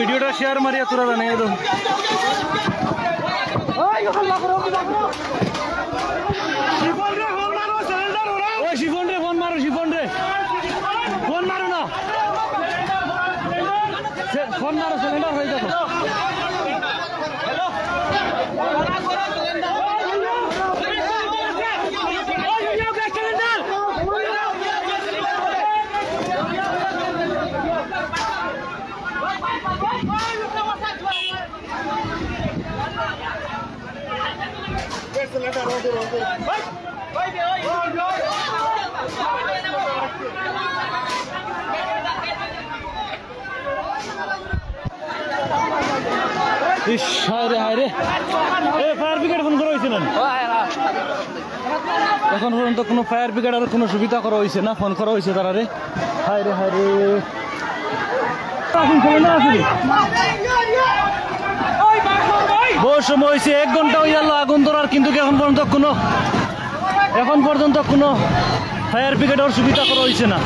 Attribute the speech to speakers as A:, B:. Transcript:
A: ভিডিওটা শেয়ার মারিয়া তোরা জানিয়ে দাও। শিফন রে ফোন মারো, শিফন রে ফোন মারো না, ফোন মারো, সিলিন্ডার হয়ে যাবে। ফায়ার ব্রিগেড ফোন করা হয়েছে না এখন পর্যন্ত? কোনো ফায়ার ব্রিগেডের কোনো সুবিধা করা হয়েছে না? ফোন করা হয়েছে তারা রে। হায় রে হায় রে, বহু সময় হয়েছে, 1 ঘন্টা হয়ে গেল আগুন ধরার, কিন্তু এখন পর্যন্ত কোনো ফায়ার ব্রিগেডের সুবিধা করা হয়েছে না।